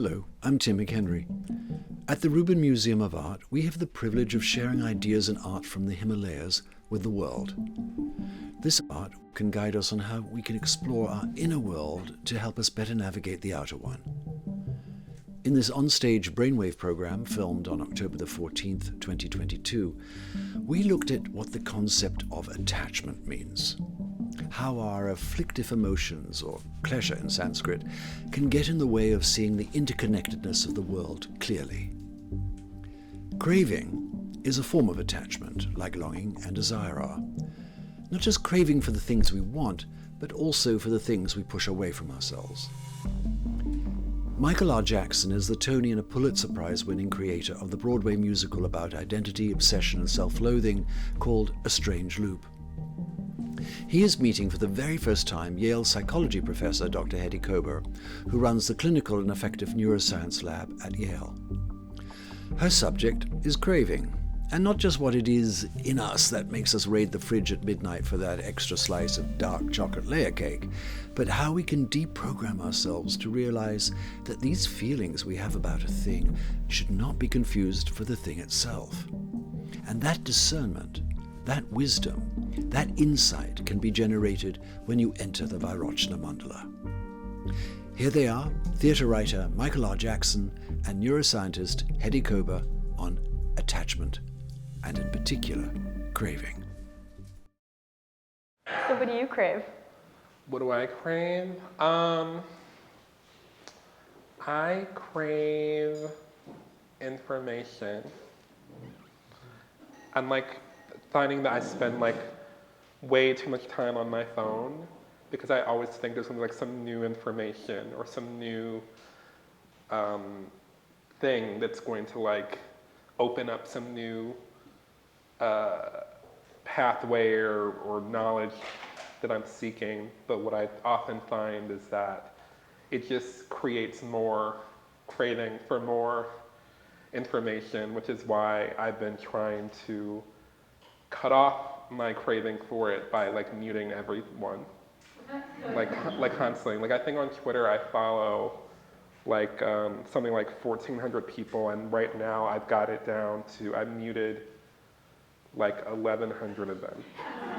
Hello, I'm Tim McHenry. At the Rubin Museum of Art, we have the privilege of sharing ideas and art from the Himalayas with the world. This art can guide us on how we can explore our inner world to help us better navigate the outer one. In this onstage Brainwave program, filmed on October the 14th, 2022, we looked at what the concept of attachment means. How our afflictive emotions, or klesha in Sanskrit, can get in the way of seeing the interconnectedness of the world clearly. Craving is a form of attachment, like longing and desire are. Not just craving for the things we want, but also for the things we push away from ourselves. Michael R. Jackson is the Tony and a Pulitzer Prize-winning creator of the Broadway musical about identity, obsession, and self-loathing called A Strange Loop. He is meeting for the very first time Yale psychology professor Dr. Hedy Kober, who runs the Clinical and Affective Neuroscience Lab at Yale. Her subject is craving, and not just what it is in us that makes us raid the fridge at midnight for that extra slice of dark chocolate layer cake, but how we can deprogram ourselves to realize that these feelings we have about a thing should not be confused for the thing itself. And that discernment, that wisdom, that insight can be generated when you enter the Vairochana Mandala. Here they are, theatre writer Michael R. Jackson and neuroscientist Hedy Kober on attachment, and in particular, craving. So what do you crave? What do I crave? I crave information. I'm finding that I spend way too much time on my phone because I always think there's gonna be some new information or some new thing that's going to open up some new pathway or knowledge that I'm seeking. But what I often find is that it just creates more craving for more information, which is why I've been trying to cut off my craving for it by muting everyone, constantly. I think on Twitter I follow something like 1,400 people, and right now I've got it down to, I've muted 1,100 of them.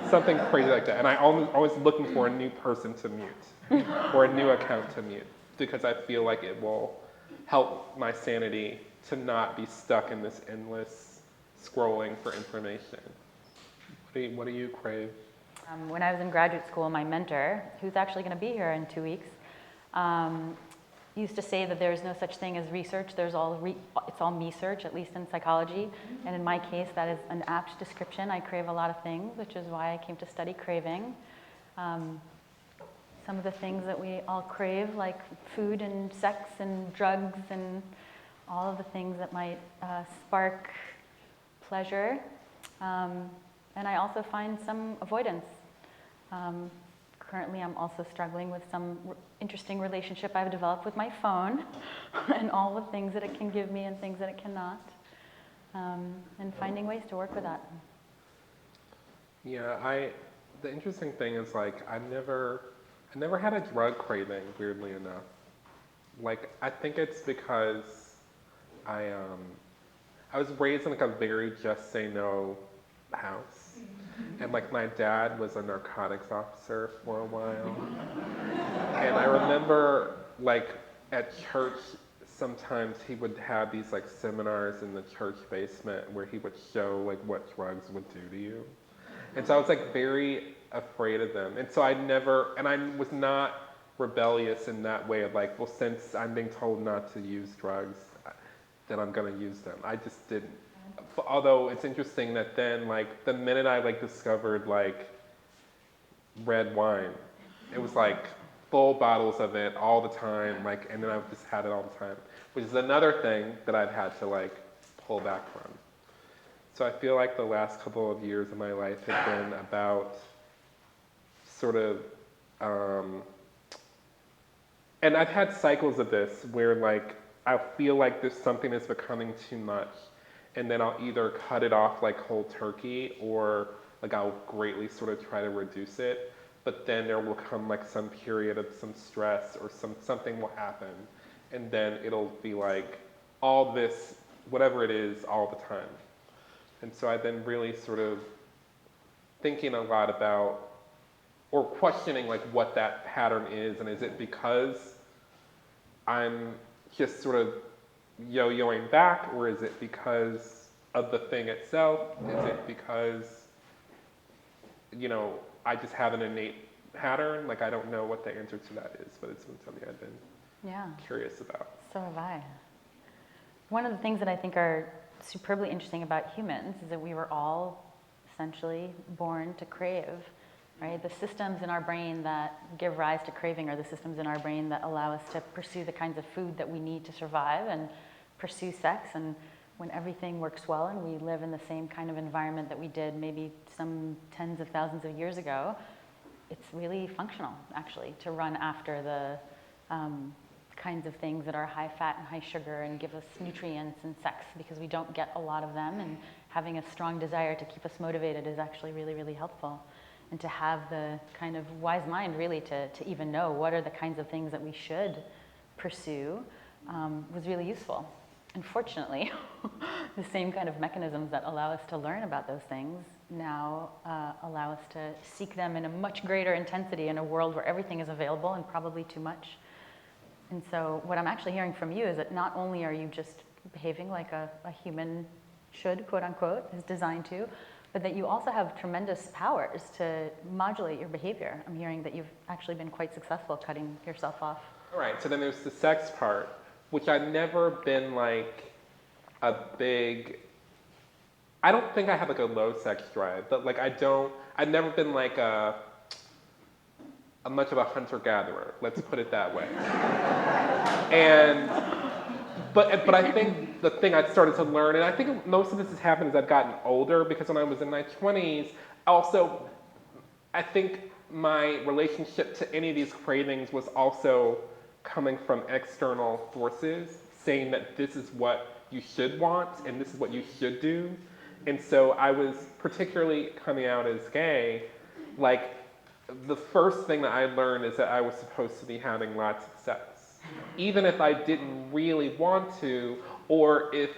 Something crazy like that. And I'm always looking for a new person to mute or a new account to mute because I feel like it will help my sanity to not be stuck in this endless scrolling for information. What do you crave? When I was in graduate school, my mentor, who's actually going to be here in 2 weeks, used to say that there's no such thing as research. It's all me-search, at least in psychology. And in my case, that is an apt description. I crave a lot of things, which is why I came to study craving. Some of the things that we all crave, like food and sex and drugs and all of the things that might spark pleasure. And I also find some avoidance. Currently, I'm also struggling with some interesting relationship I've developed with my phone and all the things that it can give me and things that it cannot, and finding ways to work with that. Yeah, the interesting thing is I never had a drug craving, weirdly enough. I think it's because I was raised in a very just say no house. And my dad was a narcotics officer for a while. And I remember at church, sometimes he would have these seminars in the church basement where he would show what drugs would do to you. And so I was very afraid of them. And so I was not rebellious in that way of well, since I'm being told not to use drugs, then I'm gonna use them. I just didn't. Although it's interesting that then the minute I discovered red wine, it was full bottles of it all the time, and then I've just had it all the time, which is another thing that I've had to pull back from. So I feel the last couple of years of my life have been about sort of, and I've had cycles of this where I feel there's something that's becoming too much. And then I'll either cut it off cold turkey, or I'll greatly sort of try to reduce it. But then there will come some period of some stress or something will happen. and then it'll be like all this, whatever it is, all the time. And so I've been really sort of thinking a lot about, or questioning like what that pattern is, and is it because I'm just sort of yo-yoing back, or is it because of the thing itself? Is it because, you know, I just have an innate pattern? Like, I don't know what the answer to that is, but it's been something I've been curious about. So have I. One of the things that I think are superbly interesting about humans is that we were all essentially born to crave, right? The systems in our brain that give rise to craving are the systems in our brain that allow us to pursue the kinds of food that we need to survive and pursue sex. And when everything works well and we live in the same kind of environment that we did maybe some tens of thousands of years ago, it's really functional, actually, to run after the kinds of things that are high fat and high sugar and give us nutrients and sex, because we don't get a lot of them, and having a strong desire to keep us motivated is actually really, really helpful. And to have the kind of wise mind really to even know what are the kinds of things that we should pursue was really useful. Unfortunately, the same kind of mechanisms that allow us to learn about those things now allow us to seek them in a much greater intensity in a world where everything is available and probably too much. And so what I'm actually hearing from you is that not only are you just behaving like a human should, quote unquote, is designed to, but that you also have tremendous powers to modulate your behavior. I'm hearing that you've actually been quite successful cutting yourself off. All right, so then there's the sex part, which I've never been like a big, I don't think I have like a low sex drive, but like I've never been like a much of a hunter-gatherer, let's put it that way. But I think the thing I started to learn, and I think most of this has happened as I've gotten older, because when I was in my 20s, also, I think my relationship to any of these cravings was also coming from external forces, saying that this is what you should want, and this is what you should do. And so I was, particularly coming out as gay, like, the first thing that I learned is that I was supposed to be having lots of sex. Even if I didn't really want to, or if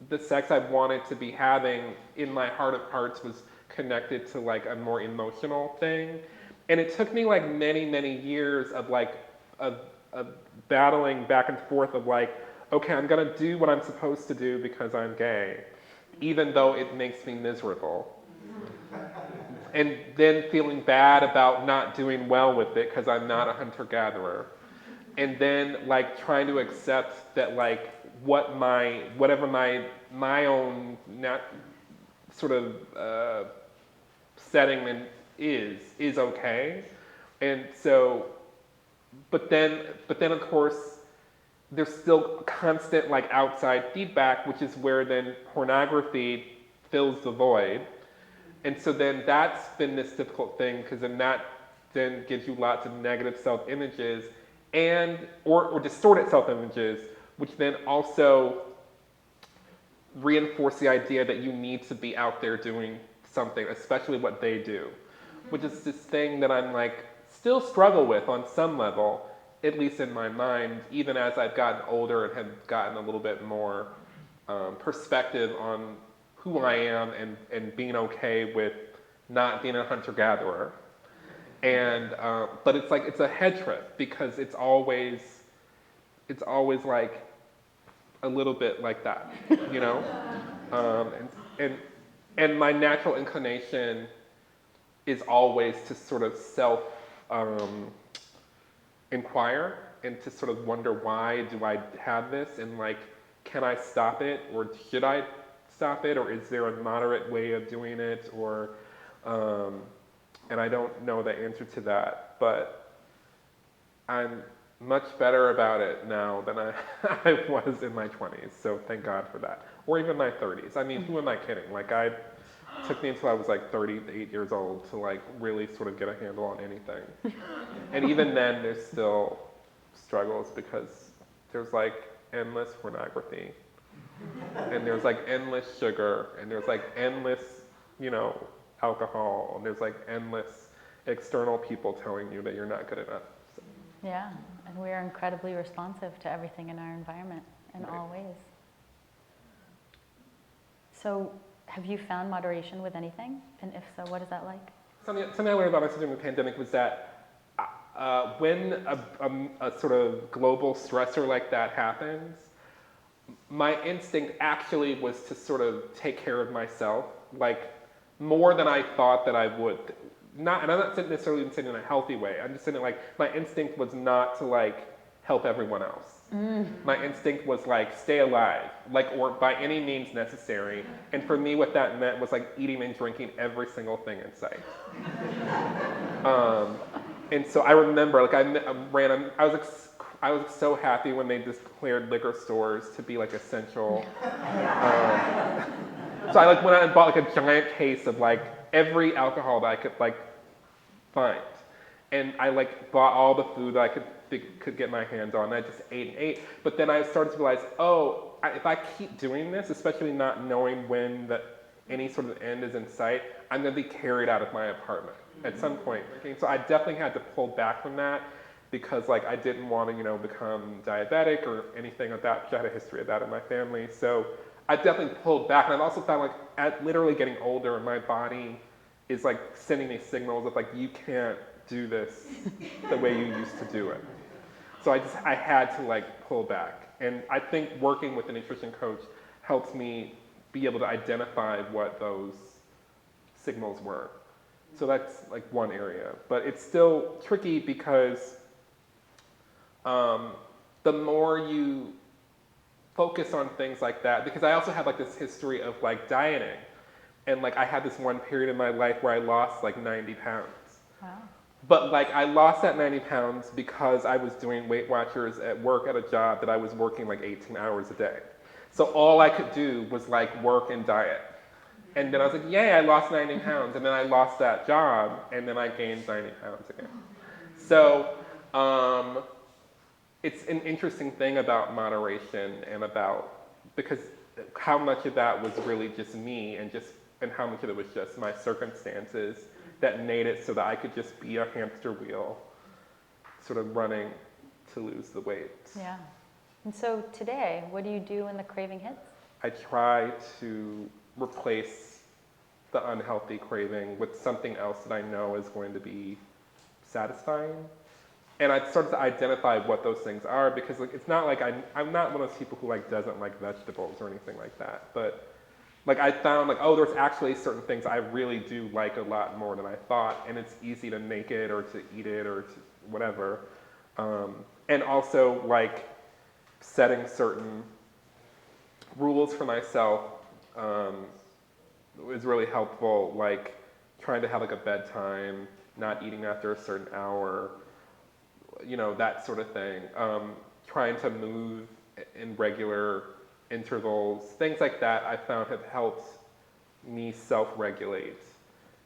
the sex I wanted to be having in my heart of hearts was connected to like a more emotional thing. And it took me like many, many years of like, of battling back and forth of like, okay, I'm gonna do what I'm supposed to do because I'm gay, even though it makes me miserable. And then feeling bad about not doing well with it because I'm not a hunter-gatherer. And then like trying to accept that like whatever my own sort of setting is okay. And so, but then of course, there's still constant like outside feedback, which is where then pornography fills the void. And so then that's been this difficult thing, because then that then gives you lots of negative self-images and or distorted self-images, which then also reinforce the idea that you need to be out there doing something, especially what they do, which is this thing that I'm like still struggle with on some level, at least in my mind, even as I've gotten older and have gotten a little bit more perspective on who I am and being okay with not being a hunter-gatherer. And, but it's like, it's a head trip, because it's always like a little bit like that, you know? And my natural inclination is always to sort of inquire and to sort of wonder, why do I have this? And like, can I stop it? Or should I stop it? Or is there a moderate way of doing it? Or, and I don't know the answer to that, but I'm much better about it now than I was in my 20s, so thank God for that. Or even my 30s. I mean, who am I kidding? Like, it took me until I was like 38 years old to like really sort of get a handle on anything. And even then, there's still struggles, because there's like endless pornography, and there's like endless sugar, and there's like endless, you know, alcohol, and there's like endless external people telling you that you're not good enough. So. Yeah, And we are incredibly responsive to everything in our environment in all ways. So have you found moderation with anything? And if so, what is that like? Something I learned about myself during the pandemic was that when a sort of global stressor like that happens, my instinct actually was to sort of take care of myself, like more than I thought that I would. And I'm not necessarily even saying in a healthy way. I'm just saying that, like, my instinct was not to like help everyone else. My instinct was like stay alive, like, or by any means necessary. And for me, what that meant was like eating and drinking every single thing in sight. And so I remember, like, I was so happy when they declared liquor stores to be like essential. So I like went out and bought like a giant case of like every alcohol that I could like find, and I like bought all the food that I could get my hands on. And I just ate and ate. But then I started to realize, if I keep doing this, especially not knowing when any sort of end is in sight, I'm going to be carried out of my apartment at some point. So I definitely had to pull back from that because like I didn't want to, become diabetic or anything like that. I had a history of that in my family. So I definitely pulled back. And I've also found like at literally getting older, my body is like sending these signals of like, you can't do this the way you used to do it. So I had to like pull back. And I think working with a nutrition coach helps me be able to identify what those signals were. So that's like one area. But it's still tricky because the more you focus on things like that, because I also have like this history of like dieting. And like I had this one period in my life where I lost like 90 pounds. Wow. But like I lost that 90 pounds because I was doing Weight Watchers at work at a job that I was working like 18 hours a day. So all I could do was like work and diet. And then I was like, yay, I lost 90 pounds. And then I lost that job and then I gained 90 pounds again. So it's an interesting thing about moderation and because how much of that was really just me and how much of it was just my circumstances that made it so that I could just be a hamster wheel, sort of running to lose the weight. Yeah. And so today, what do you do when the craving hits? I try to replace the unhealthy craving with something else that I know is going to be satisfying. And I started to identify what those things are because like, it's not like I'm not one of those people who like doesn't like vegetables or anything like that. But like I found like, there's actually certain things I really do like a lot more than I thought, and it's easy to make it or to eat it or to whatever. And also like setting certain rules for myself is really helpful, like trying to have like a bedtime, not eating after a certain hour, that sort of thing. Trying to move in regular intervals, things like that I found have helped me self-regulate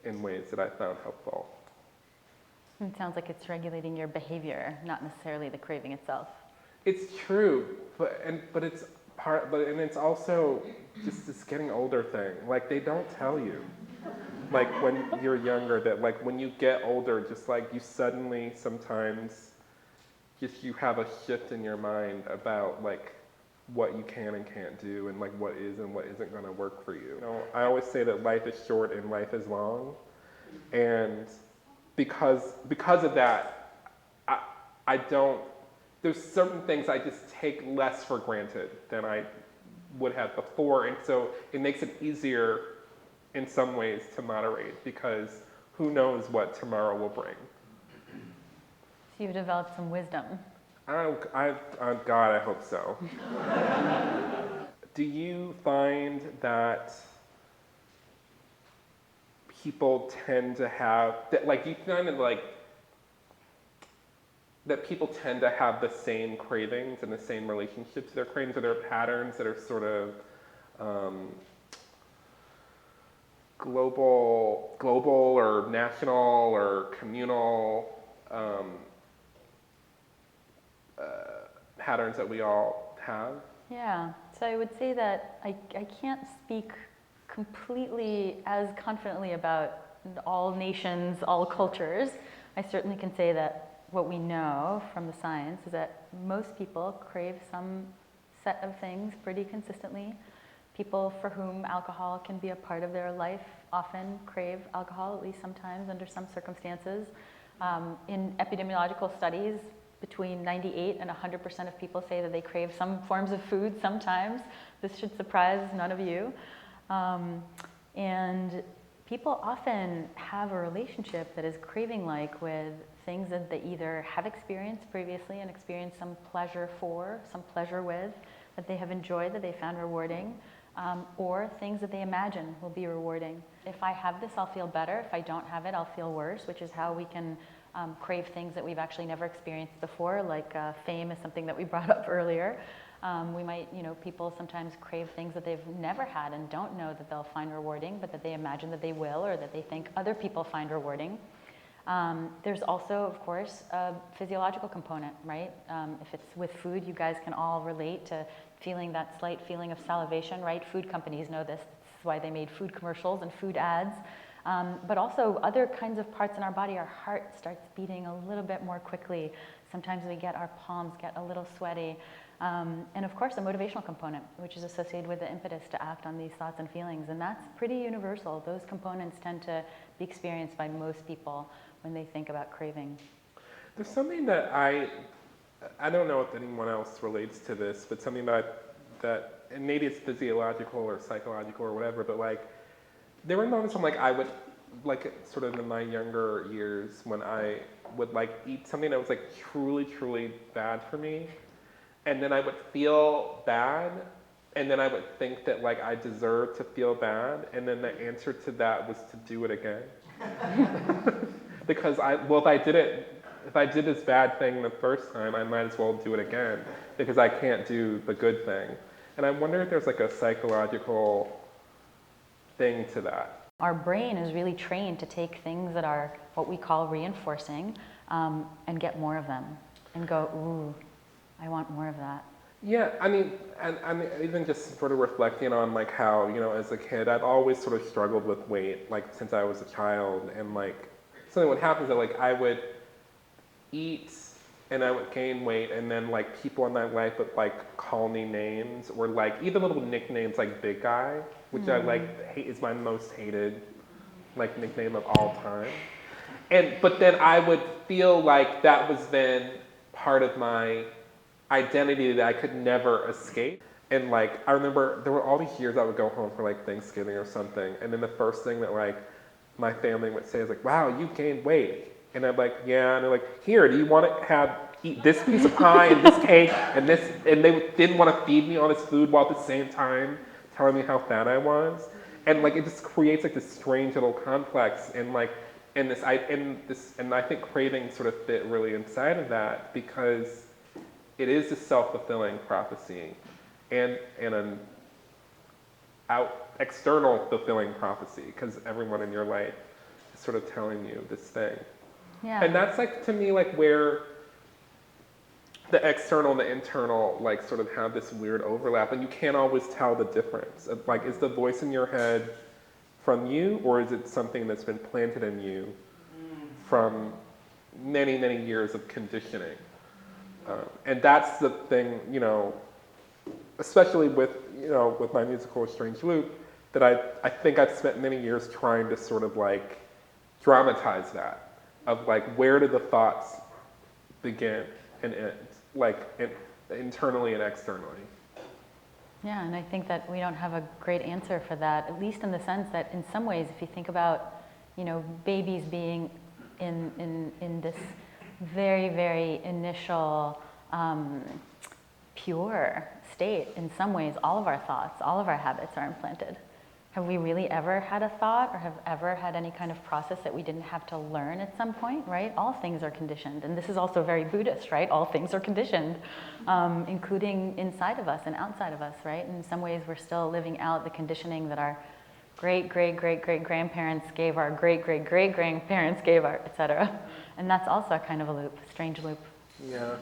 in ways that I found helpful. It sounds like it's regulating your behavior, not necessarily the craving itself. It's true, but it's also just this getting older thing. Like they don't tell you, like when you're younger, that like when you get older, just like you suddenly sometimes you have a shift in your mind about like what you can and can't do and like what is and what isn't going to work for you. I always say that life is short and life is long, and because of that, I don't. There's certain things I just take less for granted than I would have before, and so it makes it easier in some ways to moderate because who knows what tomorrow will bring. So you've developed some wisdom. God, I hope so. Do you find that people tend to have, that people tend to have the same cravings and the same relationship to their cravings, or there are patterns that are sort of global or national or communal patterns that we all have? Yeah, so I would say that I can't speak completely as confidently about all nations, all cultures. I certainly can say that what we know from the science is that most people crave some set of things pretty consistently. People for whom alcohol can be a part of their life often crave alcohol, at least sometimes under some circumstances. In epidemiological studies, between 98 and 100% of people say that they crave some forms of food sometimes. This should surprise none of you. And people often have a relationship that is craving-like with things that they either have experienced previously and experienced some pleasure for, some pleasure with, that they have enjoyed, that they found rewarding, or things that they imagine will be rewarding. If I have this, I'll feel better. If I don't have it, I'll feel worse, which is how we can crave things that we've actually never experienced before, like fame is something that we brought up earlier. We might, people sometimes crave things that they've never had and don't know that they'll find rewarding, but that they imagine that they will, or that they think other people find rewarding. There's also, of course, a physiological component, right? If it's with food, you guys can all relate to feeling that slight feeling of salivation, right? Food companies know this. That's why they made food commercials and food ads. But also other kinds of parts in our body, our heart starts beating a little bit more quickly. Sometimes we get our palms get a little sweaty. And of course, a motivational component, which is associated with the impetus to act on these thoughts and feelings. And that's pretty universal. Those components tend to be experienced by most people when they think about craving. There's something that I don't know if anyone else relates to this, but something that and maybe it's physiological or psychological or whatever, but like, there were moments when like I would, like sort of in my younger years, when I would like eat something that was like truly, truly bad for me, and then I would feel bad, and then I would think that like I deserved to feel bad, and then the answer to that was to do it again. Because if I did this bad thing the first time, I might as well do it again, because I can't do the good thing. And I wonder if there's like a psychological thing to that. Our brain is really trained to take things that are what we call reinforcing and get more of them and go, ooh, I want more of that. Yeah, I mean, and even just sort of reflecting on like how, as a kid, I've always sort of struggled with weight, like since I was a child, and like something would happen is that like I would eat and I would gain weight, and then like people in my life would like call me names, or like even little nicknames like Big Guy, which I like hate, is my most hated like nickname of all time. But then I would feel like that was then part of my identity that I could never escape. And like I remember there were all these years I would go home for like Thanksgiving or something, and then the first thing that like my family would say is like, "Wow, you gained weight." And I'm like, "Yeah," and they're like, "Here, do you want to eat this piece of pie and this cake and this?" And they didn't want to feed me all this food while at the same time telling me how fat I was. And like it just creates like this strange little complex, and like and I think craving sort of fit really inside of that, because it is a self-fulfilling prophecy and an external fulfilling prophecy, because everyone in your life is sort of telling you this thing. Yeah. And that's like, to me, like where the external and the internal like sort of have this weird overlap, and you can't always tell the difference. Like, is the voice in your head from you, or is it something that's been planted in you from many, many years of conditioning? And that's the thing, especially with my musical Strange Loop, that I think I've spent many years trying to sort of like dramatize that, of like, where do the thoughts begin and end, like internally and externally. Yeah, and I think that we don't have a great answer for that, at least in the sense that in some ways, if you think about, babies being in this very, very initial, pure state, in some ways, all of our thoughts, all of our habits are implanted. Have we really ever had a thought, or have ever had any kind of process that we didn't have to learn at some point, right? All things are conditioned. And this is also very Buddhist, right? All things are conditioned, including inside of us and outside of us, right? In some ways, we're still living out the conditioning that our great-great-great-great-grandparents gave our great-great-great-grandparents gave our, et cetera. And that's also a kind of a loop, a strange loop. Yeah.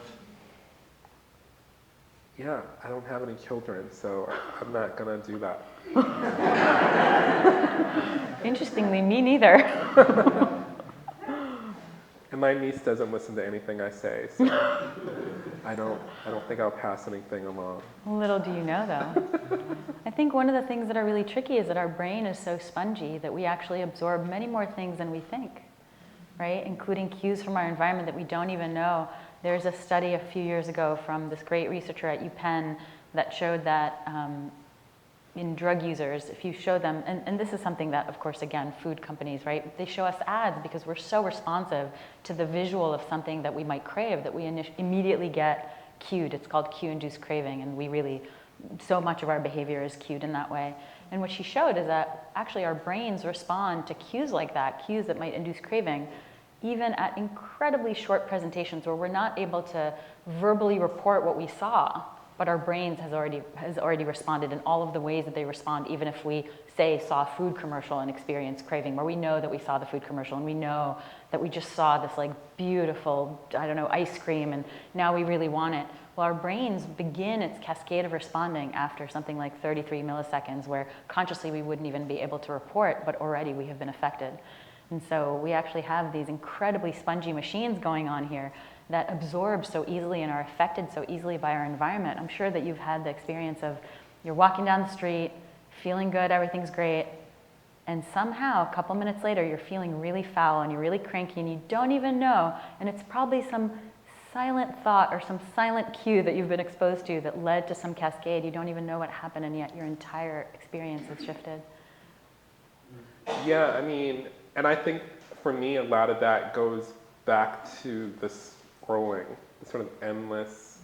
Yeah, I don't have any children, so I'm not gonna do that. Interestingly, me neither. And my niece doesn't listen to anything I say, so I don't think I'll pass anything along. Little do you know, though. I think one of the things that are really tricky is that our brain is so spongy that we actually absorb many more things than we think, right? Including cues from our environment that we don't even know. There's a study a few years ago from this great researcher at UPenn that showed that in drug users, if you show them, and this is something that, of course, again, food companies, right? They show us ads because we're so responsive to the visual of something that we might crave that we immediately get cued. It's called cue-induced craving, and we really, so much of our behavior is cued in that way. And what she showed is that actually our brains respond to cues like that, cues that might induce craving, even at incredibly short presentations where we're not able to verbally report what we saw, but our brains has already responded in all of the ways that they respond, even if we, say, saw a food commercial and experienced craving, where we know that we saw the food commercial and we know that we just saw this like beautiful, I don't know, ice cream, and now we really want it. Well, our brains begin its cascade of responding after something like 33 milliseconds, where consciously we wouldn't even be able to report, but already we have been affected. And so we actually have these incredibly spongy machines going on here that absorb so easily and are affected so easily by our environment. I'm sure that you've had the experience of you're walking down the street, feeling good, everything's great, and somehow a couple minutes later you're feeling really foul and you're really cranky and you don't even know, and it's probably some silent thought or some silent cue that you've been exposed to that led to some cascade. You don't even know what happened, and yet your entire experience has shifted. Yeah, I mean, and I think for me a lot of that goes back to the scrolling, the sort of endless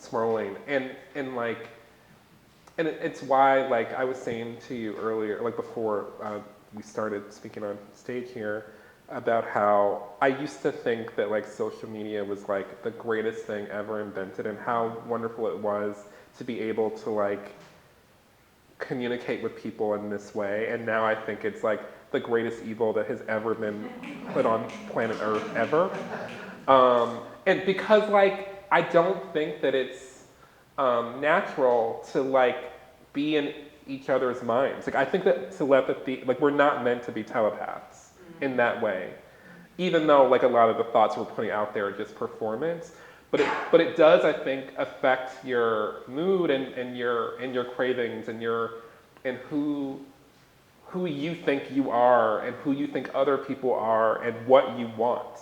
scrolling, and it's why, like I was saying to you earlier, like before we started speaking on stage here, about how I used to think that like social media was like the greatest thing ever invented, and how wonderful it was to be able to like communicate with people in this way, and now I think it's like the greatest evil that has ever been put on planet Earth ever. And because like I don't think that it's natural to like be in each other's minds. Like I think that telepathy, like we're not meant to be telepaths in that way, even though like a lot of the thoughts we're putting out there are just performance. But it does, I think, affect your mood and your cravings and who you think you are and who you think other people are and what you want.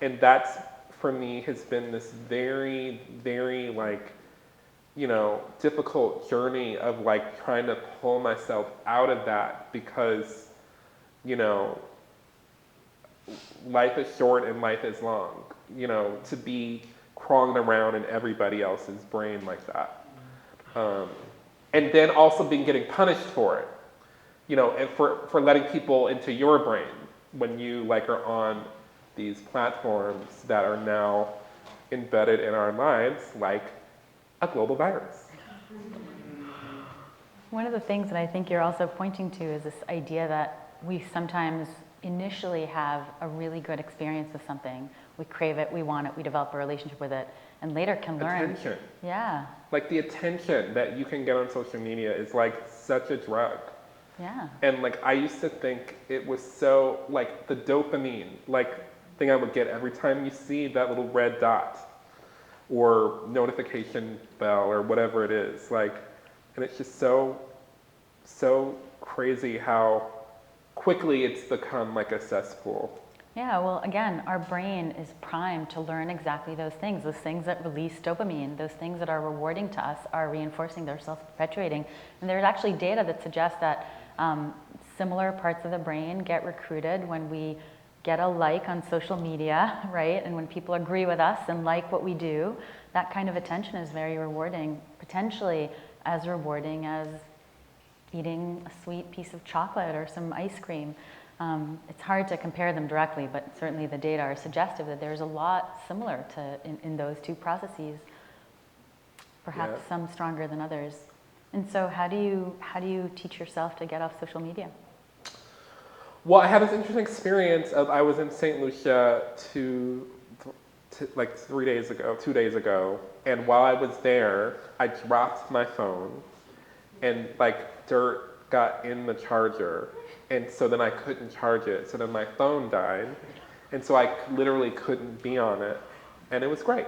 And that's, for me, has been this very, very like, you know, difficult journey of like trying to pull myself out of that, because, you know, life is short and life is long, you know, to be crawling around in everybody else's brain like that. And then also getting punished for it, you know, and for letting people into your brain when you like are on these platforms that are now embedded in our lives like a global virus. One of the things that I think you're also pointing to is this idea that we sometimes initially have a really good experience with something. We crave it, we want it, we develop a relationship with it, and later can learn. Attention. Yeah. Like the attention that you can get on social media is like such a drug. Yeah. And like I used to think it was so, like the dopamine like thing I would get every time you see that little red dot or notification bell or whatever it is, like, and it's just so crazy how quickly it's become like a cesspool. Yeah, well, again, our brain is primed to learn exactly those things that release dopamine, those things that are rewarding to us are reinforcing, they're self-perpetuating. And there's actually data that suggests that similar parts of the brain get recruited when we get a like on social media, right? And when people agree with us and like what we do, that kind of attention is very rewarding, potentially as rewarding as eating a sweet piece of chocolate or some ice cream. It's hard to compare them directly, but certainly the data are suggestive that there's a lot similar to in those two processes, perhaps some stronger than others. And so how do you teach yourself to get off social media? Well, I had this interesting experience of, I was in St. Lucia like 2 days ago, and while I was there, I dropped my phone, and like dirt got in the charger, and so then I couldn't charge it, so then my phone died, And so I literally couldn't be on it, and it was great.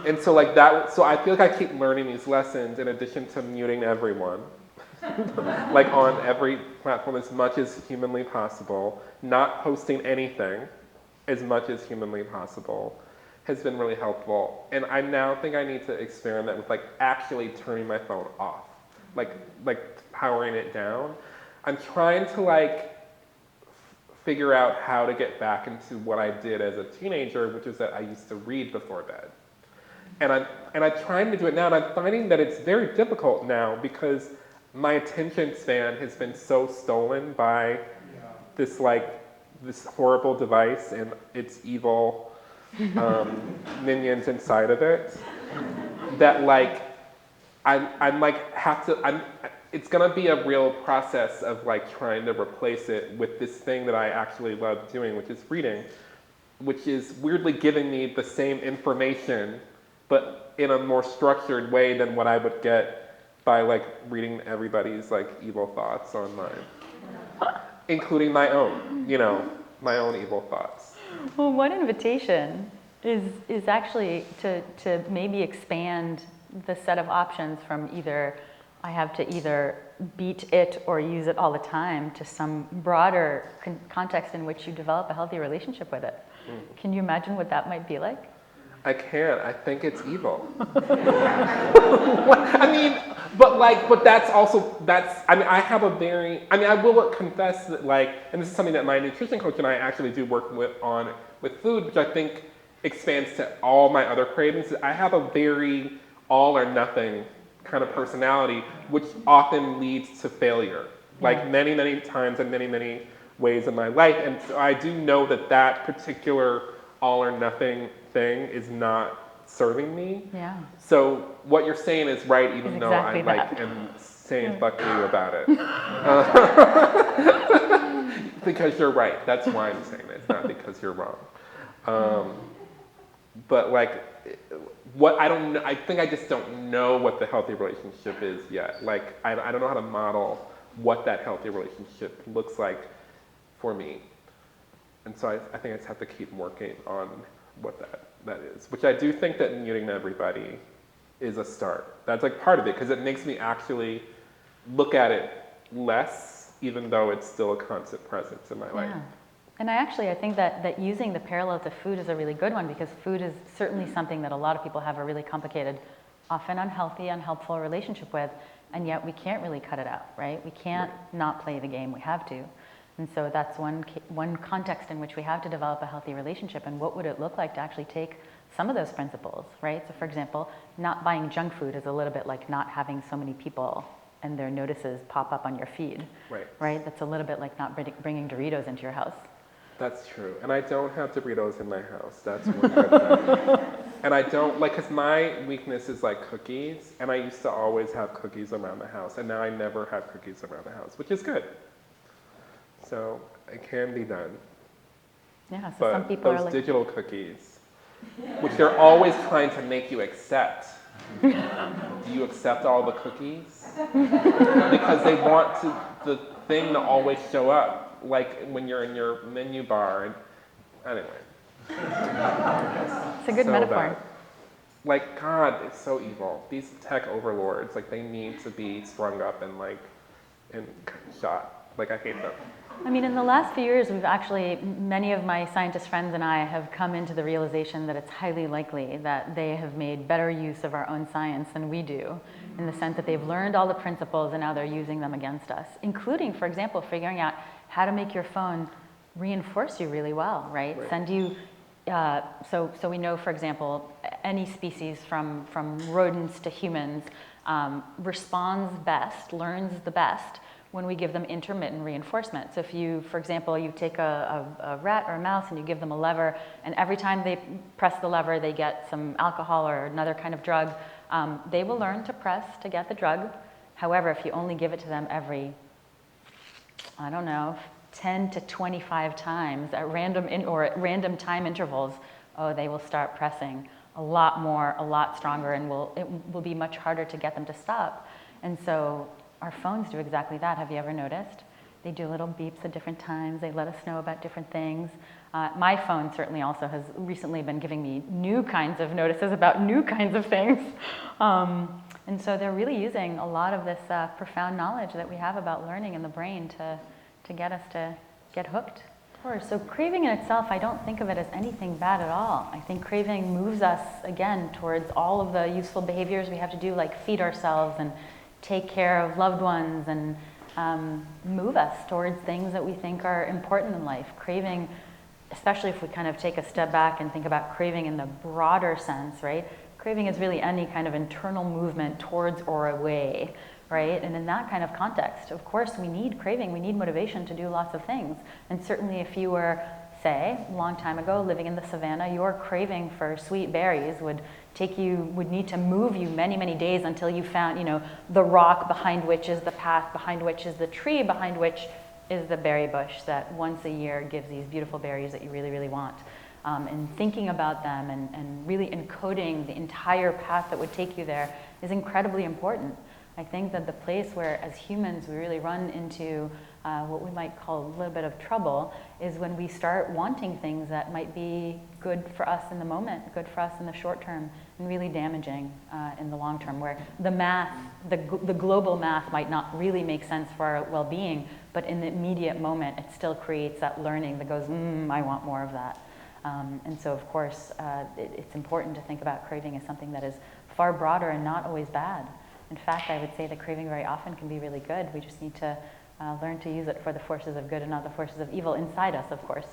And so like that, so I feel like I keep learning these lessons in addition to muting everyone, like on every platform as much as humanly possible, not posting anything as much as humanly possible has been really helpful. And I now think I need to experiment with like actually turning my phone off, like powering it down. I'm trying to like figure out how to get back into what I did as a teenager, which is that I used to read before bed. And I'm trying to do it now, and I'm finding that it's very difficult now because my attention span has been so stolen by this horrible device and its evil minions inside of it, that like it's gonna be a real process of like trying to replace it with this thing that I actually love doing, which is reading, which is weirdly giving me the same information but in a more structured way than what I would get by like reading everybody's like evil thoughts online, including my own, my own evil thoughts. Well, one invitation is actually to maybe expand the set of options from I have to either beat it or use it all the time to some broader context in which you develop a healthy relationship with it. Can you imagine what that might be like? I can't. I think it's evil. But that's also, I have a very, I will confess that and this is something that my nutrition coach and I actually do work with food, which I think expands to all my other cravings. I have a very all or nothing kind of personality, which often leads to failure, many, many times in many, many ways in my life. And so I do know that particular all or nothing thing is not serving me. Yeah. So what you're saying is right, even though I am saying fuck you about it. Because you're right. That's why I'm saying it. It's not because you're wrong. But I think I just don't know what the healthy relationship is yet. I don't know how to model what that healthy relationship looks like for me. And so I think I just have to keep working on what that is, which I do think that muting everybody is a start. That's part of it, because it makes me actually look at it less, even though it's still a constant presence in my life. And I think that using the parallel to food is a really good one, because food is certainly something that a lot of people have a really complicated, often unhealthy, unhelpful relationship with, and yet we can't really cut it out, right? We can't not play the game, we have to. And so that's one context in which we have to develop a healthy relationship. And what would it look like to actually take some of those principles, right? So for example, not buying junk food is a little bit like not having so many people and their notices pop up on your feed, right? That's a little bit like not bringing Doritos into your house. That's true. And I don't have Doritos in my house. That's one good thing. And I don't, because my weakness is cookies, and I used to always have cookies around the house, and now I never have cookies around the house, which is good. So it can be done. Yeah, so but some people those are digital cookies, which they're always trying to make you accept. Do you accept all the cookies? Because they want the thing to always show up, when you're in your menu bar. Anyway. It's a good metaphor. Bad. God, it's so evil. These tech overlords, they need to be strung up and shot. I hate them. In the last few years, many of my scientist friends and I have come into the realization that it's highly likely that they have made better use of our own science than we do, in the sense that they've learned all the principles and now they're using them against us, including, for example, figuring out how to make your phone reinforce you really well, right? Send you, so we know, for example, any species from rodents to humans responds best, learns the best, when we give them intermittent reinforcement. So if you, for example, you take a rat or a mouse and you give them a lever, and every time they press the lever, they get some alcohol or another kind of drug, they will learn to press to get the drug. However, if you only give it to them every, 10 to 25 times at random time intervals, they will start pressing a lot more, a lot stronger, and it will be much harder to get them to stop. And so our phones do exactly that. Have you ever noticed? They do little beeps at different times. They let us know about different things. My phone certainly also has recently been giving me new kinds of notices about new kinds of things. And so they're really using a lot of this profound knowledge that we have about learning in the brain to get us to get hooked. So craving in itself, I don't think of it as anything bad at all. I think craving moves us, again, towards all of the useful behaviors we have to do, like feed ourselves and take care of loved ones, and move us towards things that we think are important in life. Craving, especially if we kind of take a step back and think about craving in the broader sense, right? Craving is really any kind of internal movement towards or away, right? And in that kind of context, of course, we need craving, we need motivation to do lots of things. And certainly if you were, say, a long time ago, living in the savannah, your craving for sweet berries would need to move you many, many days until you found, the rock behind which is the path, behind which is the tree, behind which is the berry bush that once a year gives these beautiful berries that you really, really want. And thinking about them and really encoding the entire path that would take you there is incredibly important. I think that the place where, as humans, we really run into what we might call a little bit of trouble is when we start wanting things that might be good for us in the moment, good for us in the short term, and really damaging in the long term, where the math, the global math might not really make sense for our well-being, but in the immediate moment, it still creates that learning that goes, I want more of that. And so, of course, it's important to think about craving as something that is far broader and not always bad. In fact, I would say that craving very often can be really good. We just need to learn to use it for the forces of good and not the forces of evil inside us, of course.